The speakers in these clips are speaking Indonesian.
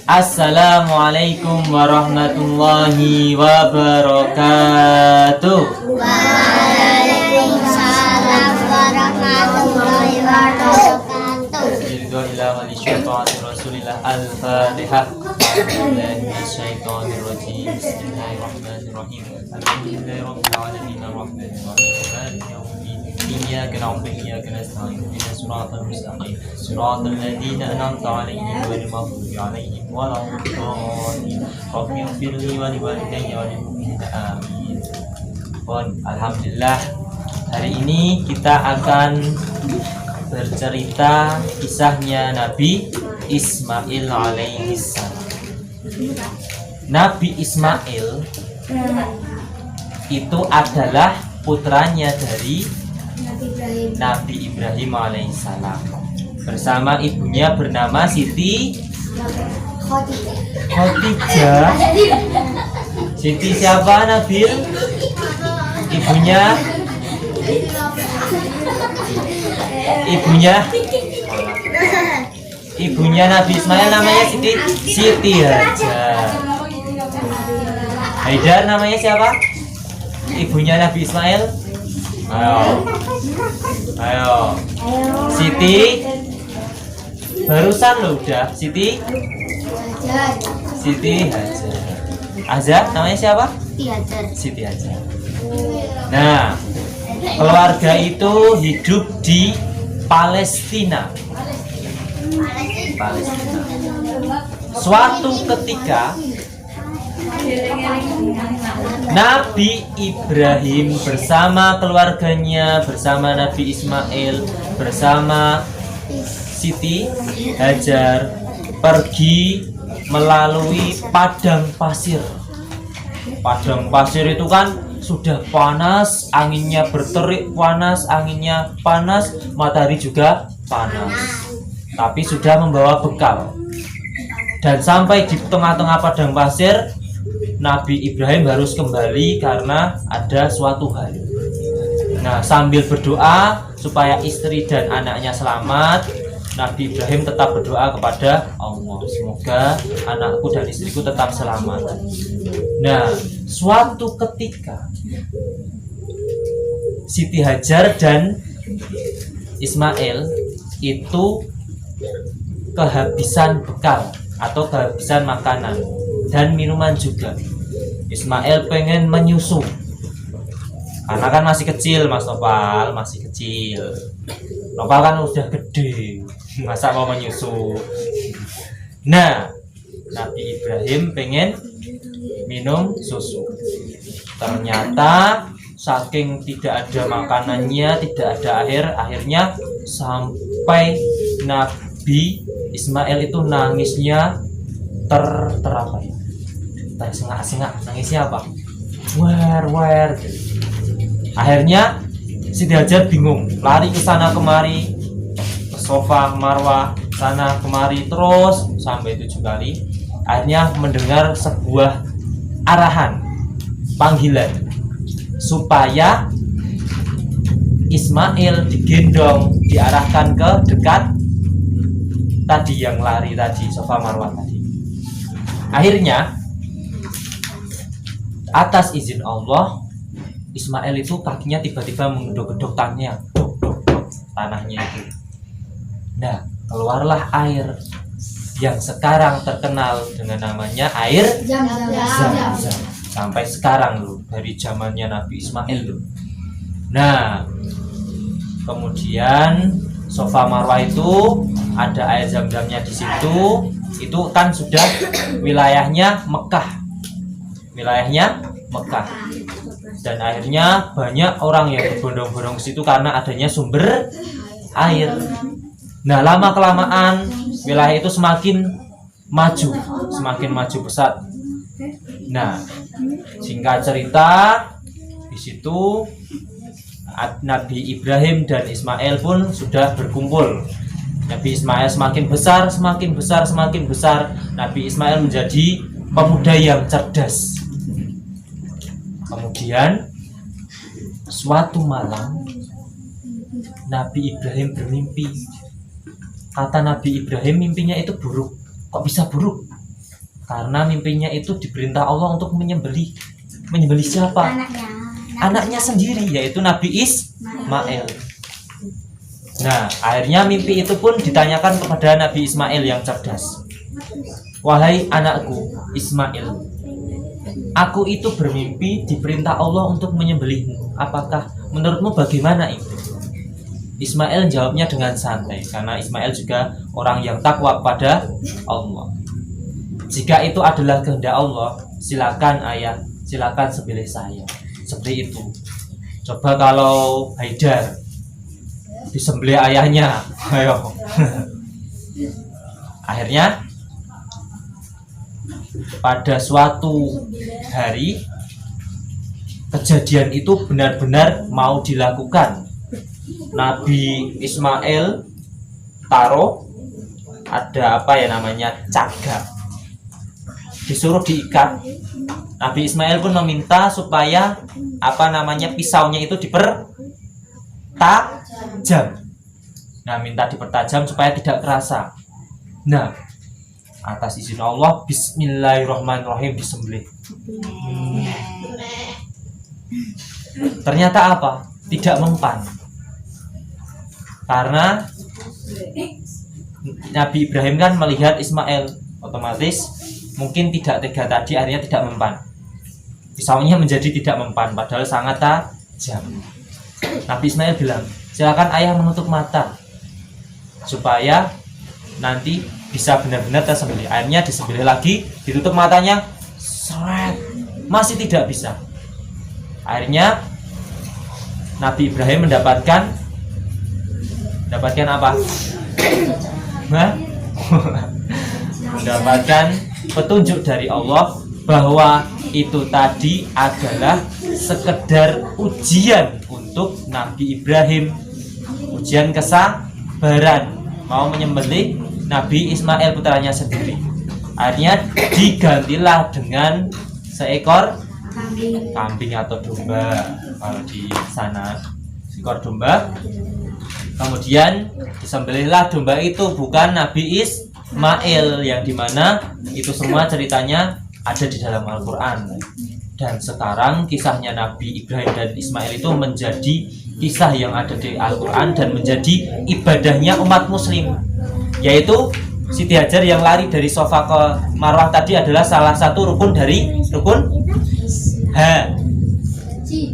Assalamualaikum warahmatullahi wabarakatuh. Waalaikumsalam warahmatullahi wabarakatuh. Rasulillah al-Fatihah. Bismillahirrahmanirrahim. Bismillahirrahmanirrahim. Alhamdulillahirabbil alamin arrahmanir rahim maliki yaumiddin. Iyyaka na'budu wa iyyaka nasta'in. Ihdinas siratal mustaqim. Siratal ladzina an'amta 'alaihim ghairil maghdubi 'alaihim waladdallin. Rabbi ighfirli wa liwalidayya wa lil mu'minina amin. Alhamdulillah, hari ini kita akan bercerita kisahnya Nabi Ismail alaihissalam. Nabi Ismail itu adalah putranya dari Nabi Ibrahim alaihissalam bersama ibunya bernama Siti Khadijah. Siti siapa, Nabil? Ibunya Nabi Ismail namanya Siti Hajar. Haidar namanya siapa? Ibunya Nabi Ismail. Ayo. Siti. Barusan lo udah Siti Hajar. Azhar namanya siapa? Siti Hajar. Nah, keluarga itu hidup di Palestina. Suatu ketika Nabi Ibrahim bersama keluarganya, bersama Nabi Ismail, bersama Siti Hajar pergi melalui padang pasir. Padang pasir itu kan sudah panas, anginnya berterik panas, anginnya panas, matahari juga panas. Tapi sudah membawa bekal. Dan sampai di tengah-tengah padang pasir, Nabi Ibrahim harus kembali karena ada suatu hal. Nah, sambil berdoa supaya istri dan anaknya selamat, Nabi Ibrahim tetap berdoa kepada Allah, semoga anakku dan istriku tetap selamat. Nah, suatu ketika Siti Hajar dan Ismail itu kehabisan bekal atau kehabisan makanan dan minuman juga. Ismail pengen menyusu karena kan masih kecil, Mas Nopal masih kecil. Nopal kan udah gede, masa mau menyusu. Nah, Nabi Ibrahim pengen minum susu. Ternyata saking tidak ada makanannya, tidak ada air, akhirnya sampai Nabi Ismail itu nangisnya terapa ya? Tersengak-sengak. Nangisnya apa? Wer. Akhirnya Siti Hajar bingung, lari ke sana kemari, ke sofa Marwah, sana kemari terus sampai 7 kali. Akhirnya mendengar sebuah arahan, panggilan supaya Ismail digendong, diarahkan ke dekat tadi yang lari tadi, sofa Marwah tadi. Akhirnya atas izin Allah, Ismail itu kakinya tiba-tiba menggedok-gedok tanahnya, tanahnya itu. Nah, keluarlah air yang sekarang terkenal dengan namanya air Zam-Zam. Sampai sekarang loh, dari zamannya Nabi Ismail loh. Nah, kemudian sofa Marwah itu ada air Zam-Zamnya di situ. Itu kan sudah wilayahnya Mekah. Dan akhirnya banyak orang yang berbondong-bondong ke situ karena adanya sumber air. Nah, lama kelamaan wilayah itu semakin maju pesat. Nah, singkat cerita, di situ Nabi Ibrahim dan Ismail pun sudah berkumpul. Nabi Ismail semakin besar. Nabi Ismail menjadi pemuda yang cerdas. Kemudian suatu malam Nabi Ibrahim bermimpi. Kata Nabi Ibrahim, mimpinya itu buruk. Kok bisa buruk? Karena mimpinya itu diperintah Allah untuk menyembelih. Menyembelih siapa? Anaknya sendiri, yaitu Nabi Ismail. Nah, akhirnya mimpi itu pun ditanyakan kepada Nabi Ismail yang cerdas. Wahai anakku Ismail, aku itu bermimpi diperintah Allah untuk menyembelihmu. Apakah menurutmu bagaimana itu? Ismail jawabnya dengan santai, karena Ismail juga orang yang takwa pada Allah. Jika itu adalah kehendak Allah, silakan ayah, silakan sembelih saya. Seperti itu. Coba kalau Haidar disembelih ayahnya, ayo. Akhirnya pada suatu hari kejadian itu benar-benar mau dilakukan. Nabi Ismail taruh ada apa ya namanya cagak, disuruh diikat. Nabi Ismail pun meminta supaya apa namanya pisaunya itu dipertajam. Nah, minta dipertajam supaya tidak kerasa. Nah, atas izin Allah, bismillahirrahmanirrahim disembelih. Ternyata apa? Tidak mempan. Karena Nabi Ibrahim kan melihat Ismail, otomatis mungkin tidak tega tadi, akhirnya tidak mempan. Pisaunya menjadi tidak mempan, padahal sangat tajam. Nabi Ismail bilang, silakan ayah menutup mata supaya nanti bisa benar-benar tersembelih. Akhirnya disembelih lagi, ditutup matanya, seret, masih tidak bisa. Akhirnya Nabi Ibrahim mendapatkan apa? Mendapatkan petunjuk dari Allah bahwa itu tadi adalah sekedar ujian untuk Nabi Ibrahim, ujian kesabaran mau menyembelih Nabi Ismail putranya sendiri. Akhirnya digantilah dengan seekor kambing atau domba, kalau di sana seekor domba. Kemudian disembelihlah domba itu, bukan Nabi Ismail, yang dimana itu semua ceritanya ada di dalam Al-Quran. Dan sekarang kisahnya Nabi Ibrahim dan Ismail itu menjadi kisah yang ada di Al-Quran dan menjadi ibadahnya umat muslim. Yaitu Siti Hajar yang lari dari Safa ke Marwah tadi adalah salah satu rukun dari rukun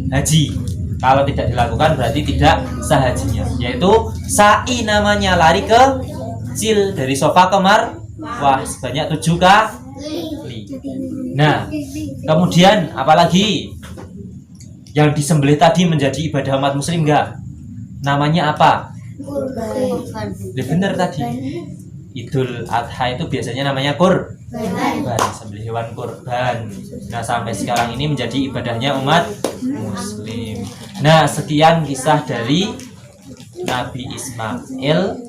haji. Kalau tidak dilakukan berarti tidak sah hajinya, yaitu sa'i namanya, lari kecil dari Safa ke Marwah sebanyak 7 kali. Nah, kemudian apalagi yang disembelih tadi menjadi ibadah umat muslim enggak? Namanya apa? Benar tadi. Idul Adha itu biasanya namanya kurban, sembelih hewan kurban. Nah, sampai sekarang ini menjadi ibadahnya umat muslim. Nah, sekian kisah dari Nabi Ismail.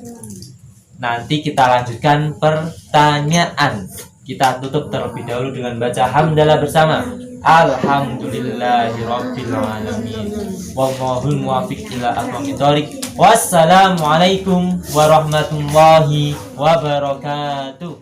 Nanti kita lanjutkan pertanyaan. Kita tutup terlebih dahulu dengan baca hamdalah bersama. Alhamdulillahirabbil alamin. Wallahul muwaffiq ila aqwamit thoriq. Wassalamualaikum warahmatullahi wabarakatuh.